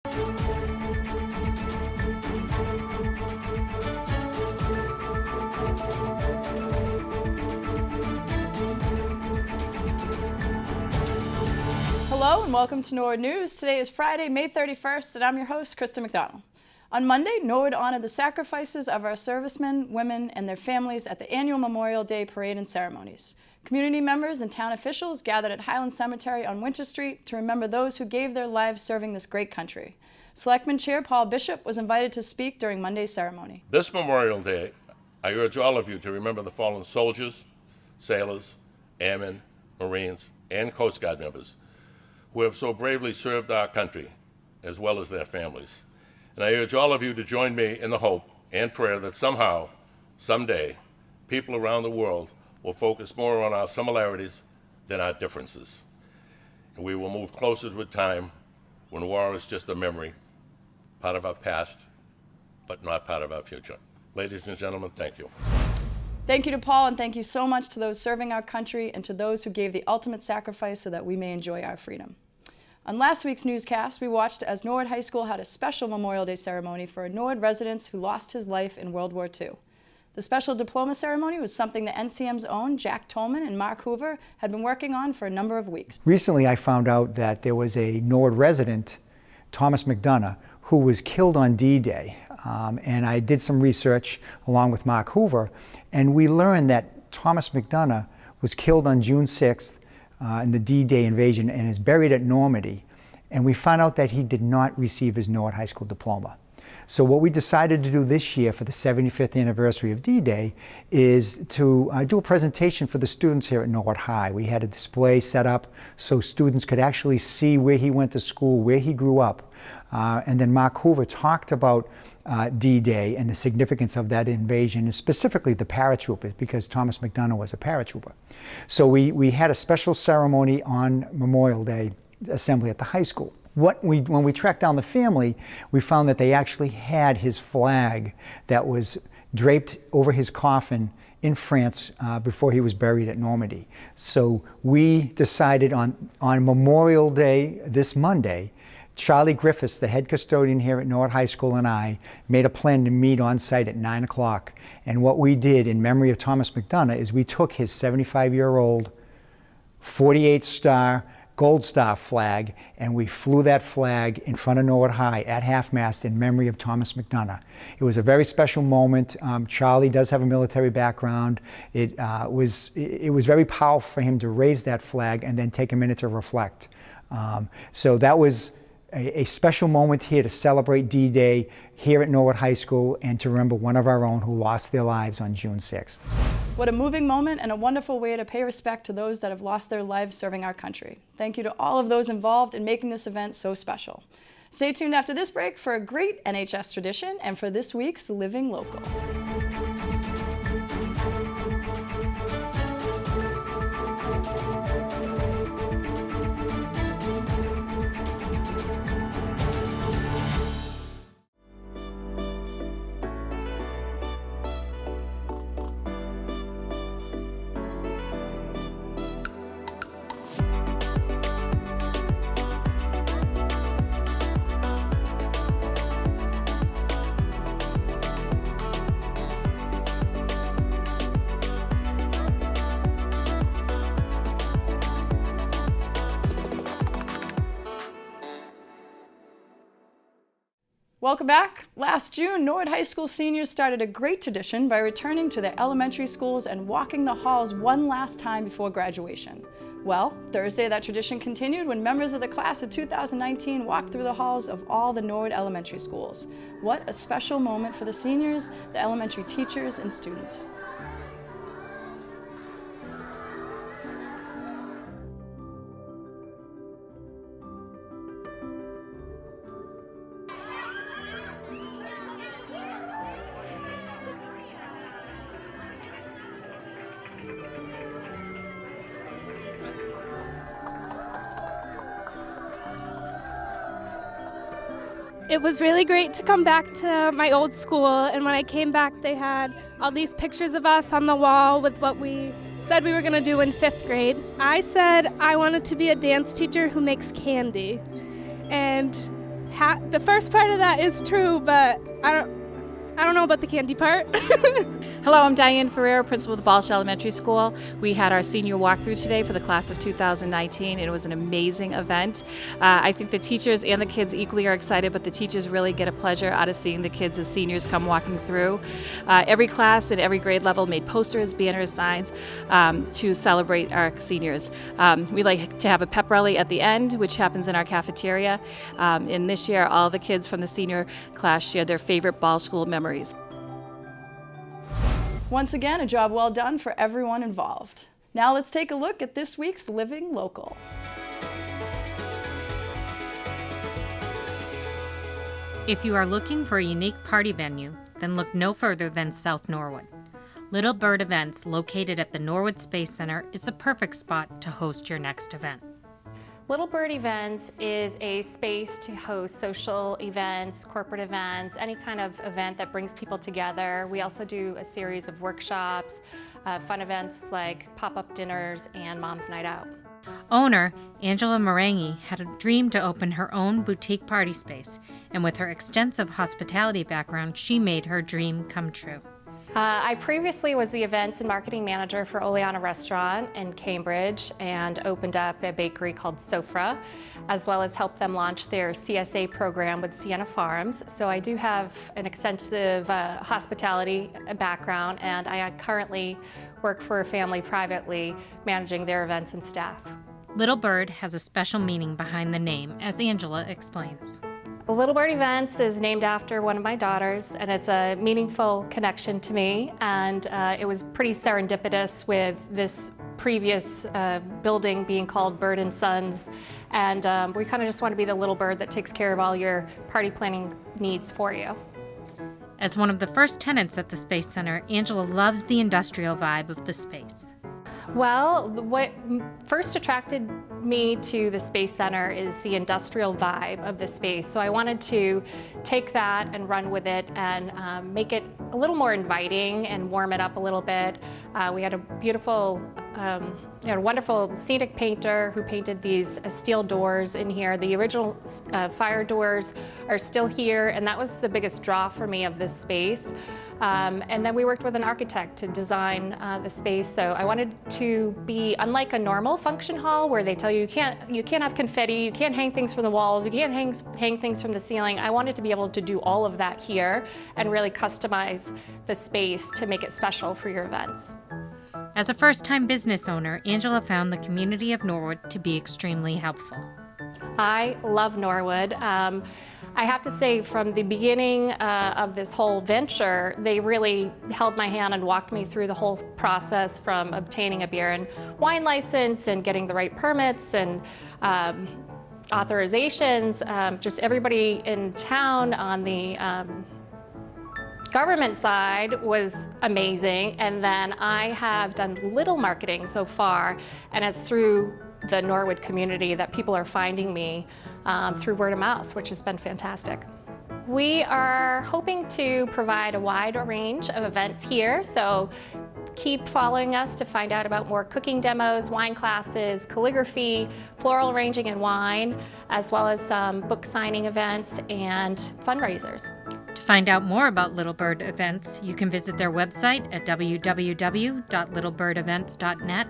Hello and welcome to Norwood News. Today is Friday, May 31st, and I'm your host, Krista McDonald. On Monday, Norwood honored the sacrifices of our servicemen, women, and their families at the annual Memorial Day Parade and ceremonies. Community members and town officials gathered at Highland Cemetery on Winter Street to remember those who gave their lives serving this great country. Selectman Chair Paul Bishop was invited to speak during Monday's ceremony. This Memorial Day, I urge all of you to remember the fallen soldiers, sailors, airmen, Marines, and Coast Guard members who have so bravely served our country, as well as their families. And I urge all of you to join me in the hope and prayer that somehow, someday, people around the world will focus more on our similarities than our differences. And we will move closer to a time when war is just a memory, part of our past, but not part of our future. Ladies and gentlemen, thank you. Thank you to Paul, and thank you so much to those serving our country and to those who gave the ultimate sacrifice so that we may enjoy our freedom. On last week's newscast, we watched as Norwood High School had a special Memorial Day ceremony for a Norwood resident who lost his life in World War II. The special diploma ceremony was something the NCM's own Jack Tolman and Mark Hoover had been working on for a number of weeks. Recently, I found out that there was a Norwood resident, Thomas McDonough, who was killed on D-Day. And I did some research along with Mark Hoover, and we learned that Thomas McDonough was killed on June 6th in the D-Day invasion and is buried at Normandy. And we found out that he did not receive his Norwood High School diploma. So what we decided to do this year for the 75th anniversary of D-Day is to do a presentation for the students here at Norwood High. We had a display set up so students could actually see where he went to school, where he grew up. And then Mark Hoover talked about D-Day and the significance of that invasion, and specifically the paratroopers, because Thomas McDonough was a paratrooper. So we had a special ceremony on Memorial Day assembly at the high school. When we tracked down the family, we found that they actually had his flag that was draped over his coffin in France before he was buried at Normandy. So we decided on Memorial Day this Monday, Charlie Griffiths, the head custodian here at Norwood High School, and I made a plan to meet on site at 9 o'clock. And what we did in memory of Thomas McDonough is we took his 75-year-old 48-star Gold Star flag, and we flew that flag in front of Norwood High at half-mast in memory of Thomas McDonough. It was a very special moment. Charlie does have a military background. It was very powerful for him to raise that flag and then take a minute to reflect. So that was a special moment here to celebrate D-Day here at Norwood High School and to remember one of our own who lost their lives on June 6th. What a moving moment and a wonderful way to pay respect to those that have lost their lives serving our country. Thank you to all of those involved in making this event so special. Stay tuned after this break for a great NHS tradition and for this week's Living Local. Welcome back. Last June, Norwood High School seniors started a great tradition by returning to their elementary schools and walking the halls one last time before graduation. Well, Thursday that tradition continued when members of the class of 2019 walked through the halls of all the Norwood elementary schools. What a special moment for the seniors, the elementary teachers, and students. It was really great to come back to my old school, and when I came back they had all these pictures of us on the wall with what we said we were going to do in 5th grade. I said I wanted to be a dance teacher who makes candy, and the first part of that is true, but I don't know about the candy part. Hello, I'm Diane Ferrer, principal of the Balch Elementary School. We had our senior walkthrough today for the class of 2019, and it was an amazing event. I think the teachers and the kids equally are excited, but the teachers really get a pleasure out of seeing the kids as seniors come walking through. Every class at every grade level made posters, banners, signs to celebrate our seniors. We like to have a pep rally at the end, which happens in our cafeteria. And this year, all the kids from the senior class shared their favorite Balch School memories. Once again, a job well done for everyone involved. Now let's take a look at this week's Living Local. If you are looking for a unique party venue, then look no further than South Norwood. Little Bird Events, located at the Norwood Space Center, is the perfect spot to host your next event. Little Bird Events is a space to host social events, corporate events, any kind of event that brings people together. We also do a series of workshops, fun events like pop-up dinners and Mom's Night Out. Owner, Angela Marangi, had a dream to open her own boutique party space, and with her extensive hospitality background, she made her dream come true. I previously was the events and marketing manager for Oleana Restaurant in Cambridge and opened up a bakery called Sofra, as well as helped them launch their CSA program with Sienna Farms. So I do have an extensive hospitality background, and I currently work for a family privately managing their events and staff. Little Bird has a special meaning behind the name, as Angela explains. Little Bird Events is named after one of my daughters, and it's a meaningful connection to me, and it was pretty serendipitous with this previous building being called Bird & Sons, and we kind of just want to be the little bird that takes care of all your party planning needs for you. As one of the first tenants at the Space Center, Angela loves the industrial vibe of the space. Well, what first attracted me to the Space Center is the industrial vibe of the space. So I wanted to take that and run with it and make it a little more inviting and warm it up a little bit. We had a beautiful, a wonderful scenic painter who painted these steel doors in here. The original fire doors are still here, and that was the biggest draw for me of this space. And then we worked with an architect to design the space. So I wanted to be unlike a normal function hall where they tell you you can't have confetti, you can't hang things from the walls, you can't hang things from the ceiling. I wanted to be able to do all of that here and really customize the space to make it special for your events. As a first-time business owner, Angela found the community of Norwood to be extremely helpful. I love Norwood. I have to say, from the beginning of this whole venture, they really held my hand and walked me through the whole process, from obtaining a beer and wine license and getting the right permits and authorizations. Just everybody in town on the government side was amazing. And then I have done little marketing so far, and it's through the Norwood community that people are finding me through word of mouth, which has been fantastic. We are hoping to provide a wide range of events here, so keep following us to find out about more cooking demos, wine classes, calligraphy, floral arranging and wine, as well as some book signing events and fundraisers. To find out more about Little Bird Events, you can visit their website at www.littlebirdevents.net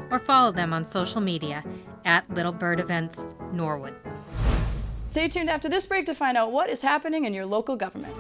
or follow them on social media at Little Bird Events Norwood. Stay tuned after this break to find out what is happening in your local government.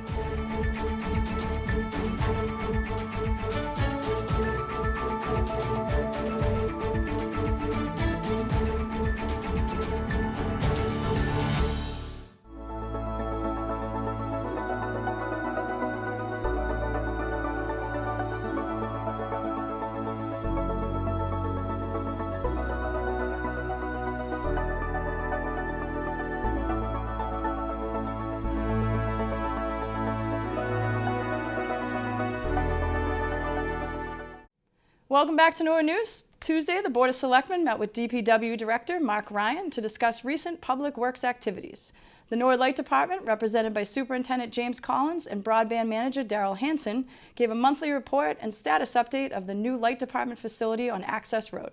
Welcome back to Norwood News. Tuesday, the Board of Selectmen met with DPW Director Mark Ryan to discuss recent public works activities. The Norwood Light Department, represented by Superintendent James Collins and Broadband Manager Daryl Hanson, gave a monthly report and status update of the new Light Department facility on Access Road.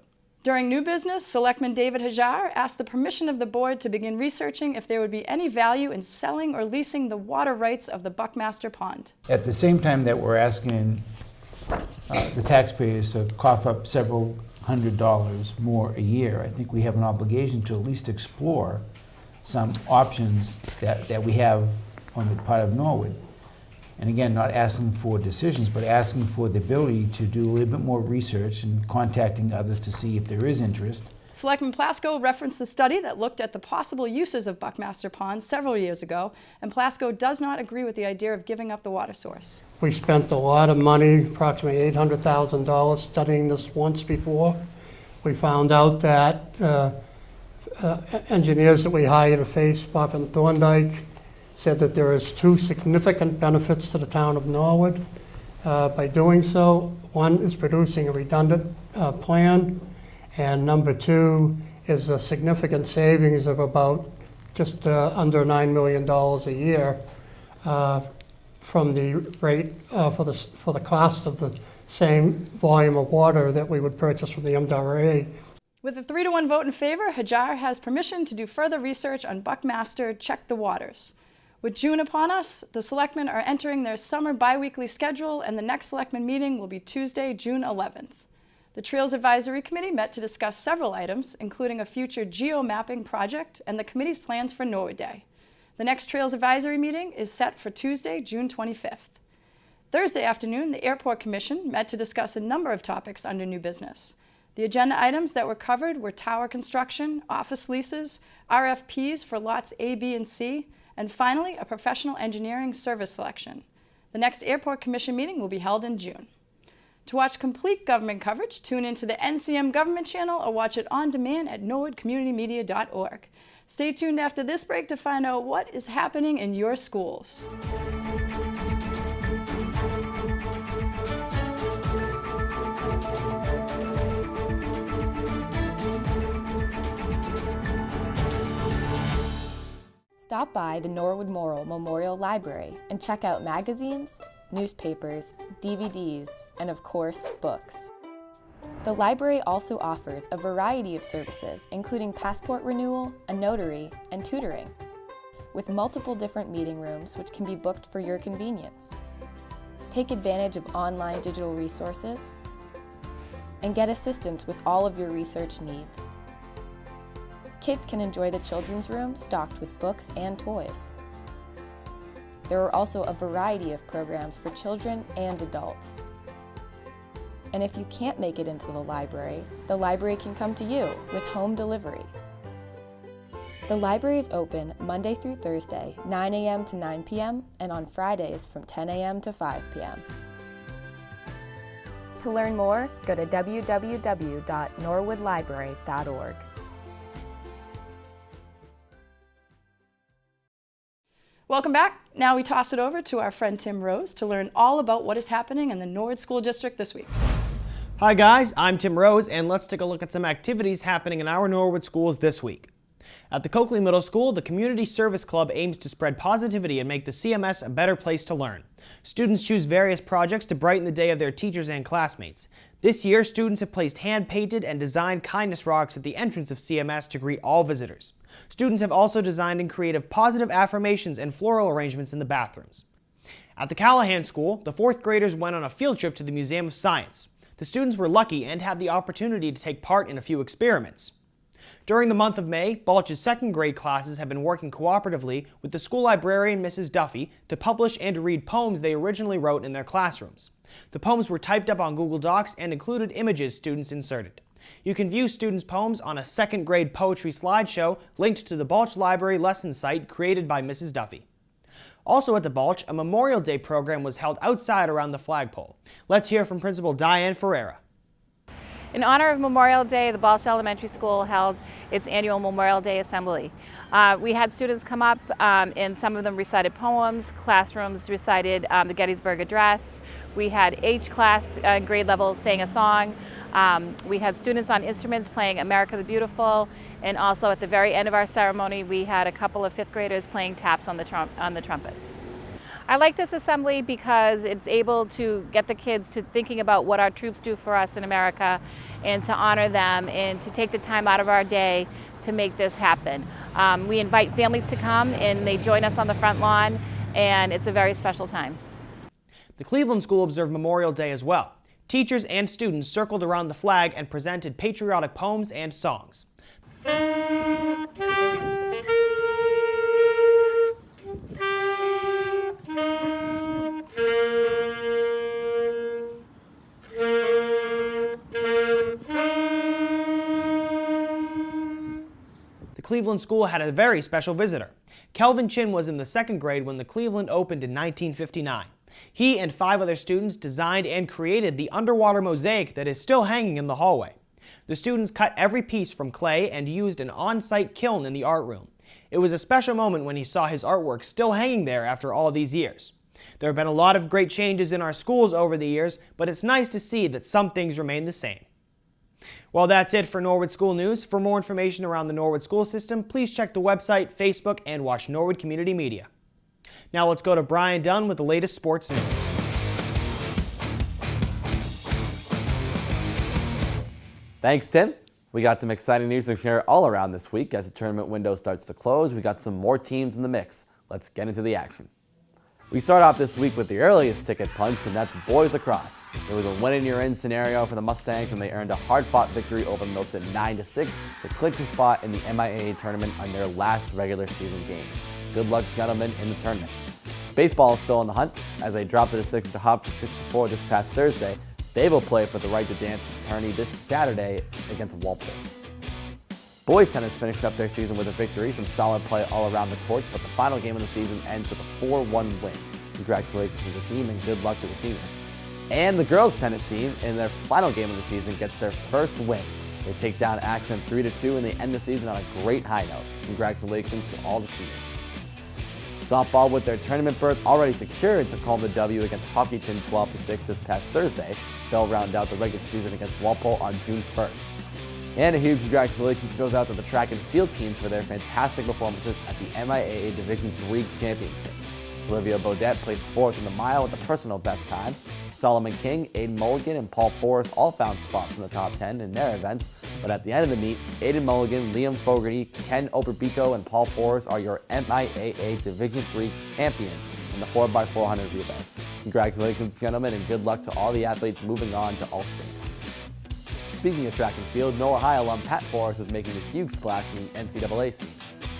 During new business, Selectman David Hajar asked the permission of the board to begin researching if there would be any value in selling or leasing the water rights of the Buckmaster Pond. At the same time that we're asking the taxpayers to cough up several $100s more a year, I think we have an obligation to at least explore some options that we have on the part of Norwood. And again, not asking for decisions, but asking for the ability to do a little bit more research and contacting others to see if there is interest. Selectman Plasko referenced a study that looked at the possible uses of Buckmaster Pond several years ago, and Plasko does not agree with the idea of giving up the water source. We spent a lot of money, approximately $800,000, studying this once before. We found out that engineers that we hired, a face Bob and Thorndike, said that there is two significant benefits to the town of Norwood by doing so. One is producing a redundant plan, and number two is a significant savings of about just under $9 million a year from the rate for the cost of the same volume of water that we would purchase from the MWRA. With a 3-to-1 vote in favor, Hajar has permission to do further research on Buckmaster Check the Waters. With June upon us, the selectmen are entering their summer biweekly schedule, and the next selectmen meeting will be Tuesday, June 11th. The Trails Advisory Committee met to discuss several items, including a future geo-mapping project and the committee's plans for Norwood Day. The next Trails Advisory meeting is set for Tuesday, June 25th. Thursday afternoon, the Airport Commission met to discuss a number of topics under new business. The agenda items that were covered were tower construction, office leases, RFPs for lots A, B, and C, and finally, a professional engineering service selection. The next Airport Commission meeting will be held in June. To watch complete government coverage, tune into the NCM Government Channel or watch it on demand at norwoodcommunitymedia.org. Stay tuned after this break to find out what is happening in your schools. Stop by the Norwood Morrill Memorial Library and check out magazines, newspapers, DVDs, and of course, books. The library also offers a variety of services, including passport renewal, a notary, and tutoring, with multiple different meeting rooms which can be booked for your convenience. Take advantage of online digital resources and get assistance with all of your research needs. Kids can enjoy the children's room stocked with books and toys. There are also a variety of programs for children and adults. And if you can't make it into the library can come to you with home delivery. The library is open Monday through Thursday, 9 a.m. to 9 p.m., and on Fridays from 10 a.m. to 5 p.m. To learn more, go to www.norwoodlibrary.org. Welcome back. Now we toss it over to our friend Tim Rose to learn all about what is happening in the Norwood School District this week. Hi guys, I'm Tim Rose, and let's take a look at some activities happening in our Norwood schools this week. At the Coakley Middle School, the Community Service Club aims to spread positivity and make the CMS a better place to learn. Students choose various projects to brighten the day of their teachers and classmates. This year, students have placed hand-painted and designed kindness rocks at the entrance of CMS to greet all visitors. Students have also designed and created positive affirmations and floral arrangements in the bathrooms. At the Callahan School, the 4th graders went on a field trip to the Museum of Science. The students were lucky and had the opportunity to take part in a few experiments. During the month of May, Balch's 2nd grade classes have been working cooperatively with the school librarian, Mrs. Duffy, to publish and to read poems they originally wrote in their classrooms. The poems were typed up on Google Docs and included images students inserted. You can view students' poems on a 2nd grade poetry slideshow linked to the Balch Library lesson site created by Mrs. Duffy. Also at the Balch, a Memorial Day program was held outside around the flagpole. Let's hear from Principal Diane Ferreira. In honor of Memorial Day, the Balch Elementary School held its annual Memorial Day Assembly. We had students come up and some of them recited poems, classrooms recited the Gettysburg Address. We had H class grade level sang a song. We had students on instruments playing America the Beautiful, and also at the very end of our ceremony we had a couple of 5th graders playing taps on the trumpets. I like this assembly because it's able to get the kids to thinking about what our troops do for us in America and to honor them and to take the time out of our day to make this happen. We invite families to come and they join us on the front lawn, and it's a very special time. The Cleveland School observed Memorial Day as well. Teachers and students circled around the flag and presented patriotic poems and songs. The Cleveland School had a very special visitor. Kelvin Chin was in the 2nd grade when the Cleveland opened in 1959. He and 5 other students designed and created the underwater mosaic that is still hanging in the hallway. The students cut every piece from clay and used an on-site kiln in the art room. It was a special moment when he saw his artwork still hanging there after all these years. There have been a lot of great changes in our schools over the years, but it's nice to see that some things remain the same. Well, that's it for Norwood School News. For more information around the Norwood school system, please check the website, Facebook, and watch Norwood Community Media. Now let's go to Brian Dunn with the latest sports news. Thanks, Tim. We got some exciting news to share all around this week. As the tournament window starts to close, we got some more teams in the mix. Let's get into the action. We start off this week with the earliest ticket punch, and that's boys lacrosse. It was a win-and-you're-in scenario for the Mustangs, and they earned a hard-fought victory over Milton 9-6 to clinch a spot in the MIAA tournament on their last regular season game. Good luck, gentlemen, in the tournament. Baseball is still in the hunt. As they dropped to the 6 to Hopkins 6-4 this past Thursday, they will play for the right to dance in the tourney this Saturday against Walpole. Boys tennis finished up their season with a victory, some solid play all around the courts, but the final game of the season ends with a 4-1 win. Congratulations to the team and good luck to the seniors. And the girls tennis team, in their final game of the season, gets their first win. They take down Acton 3-2 and they end the season on a great high note. Congratulations to all the seniors. Softball, with their tournament berth already secured, took home the W against Hawkinton 12-6 this past Thursday. They'll round out the regular season against Walpole on June 1st. And a huge congratulations goes out to the track and field teams for their fantastic performances at the MIAA Division III Championships. Olivia Bodette placed 4th in the mile with the personal best time. Solomon King, Aiden Mulligan, and Paul Forrest all found spots in the top 10 in their events, but at the end of the meet, Aiden Mulligan, Liam Fogarty, Ken Oberbico, and Paul Forrest are your MIAA Division III champions in the 4x400 relay. Congratulations, gentlemen, and good luck to all the athletes moving on to all states. Speaking of track and field, Norwood High alum Pat Forrest is making a huge splash in the NCAA scene.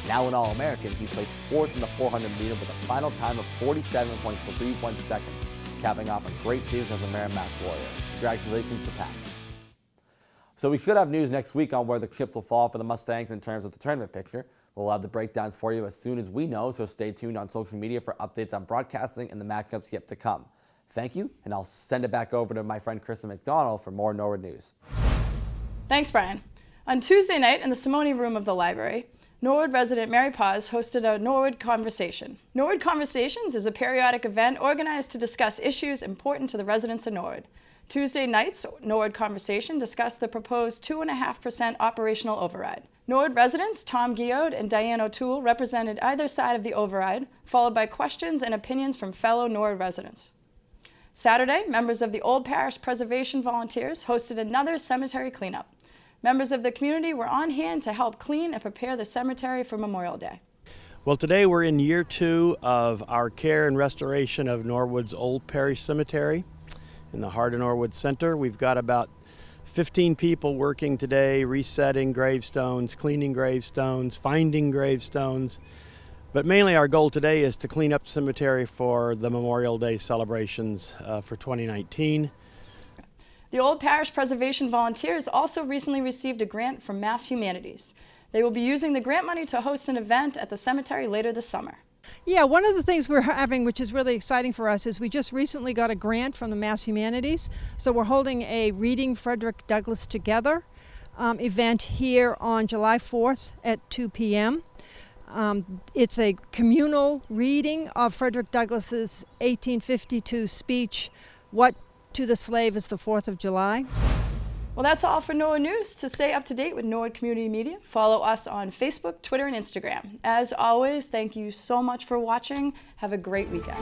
Now an All-American, he placed 4th in the 400 meter with a final time of 47.31 seconds, capping off a great season as a Merrimack Warrior. Congratulations to Pat. So we should have news next week on where the chips will fall for the Mustangs in terms of the tournament picture. We'll have the breakdowns for you as soon as we know, so stay tuned on social media for updates on broadcasting and the matchups yet to come. Thank you, and I'll send it back over to my friend Kristen McDonald for more Norwood news. Thanks, Brian. On Tuesday night in the Simone room of the library, Norwood resident Mary Paz hosted a Norwood Conversation. Norwood Conversations is a periodic event organized to discuss issues important to the residents of Norwood. Tuesday night's Norwood Conversation discussed the proposed 2.5% operational override. Norwood residents Tom Guillaude and Diane O'Toole represented either side of the override, followed by questions and opinions from fellow Norwood residents. Saturday, members of the Old Parish Preservation Volunteers hosted another cemetery cleanup. Members of the community were on hand to help clean and prepare the cemetery for Memorial Day. Well, today we're in year 2 of our care and restoration of Norwood's Old Parish Cemetery in the heart of Norwood Center. We've got about 15 people working today, resetting gravestones, cleaning gravestones, finding gravestones. But mainly our goal today is to clean up the cemetery for the Memorial Day celebrations for 2019. The Old Parish Preservation Volunteers also recently received a grant from Mass Humanities. They will be using the grant money to host an event at the cemetery later this summer. Yeah, one of the things we're having, which is really exciting for us, is we just recently got a grant from the Mass Humanities. So we're holding a Reading Frederick Douglass Together event here on July 4th at 2 p.m. It's a communal reading of Frederick Douglass's 1852 speech, "What to the Slave is the 4th of July." Well, that's all for Norwood News. To stay up to date with Norwood Community Media, follow us on Facebook, Twitter, and Instagram. As always, thank you so much for watching. Have a great weekend.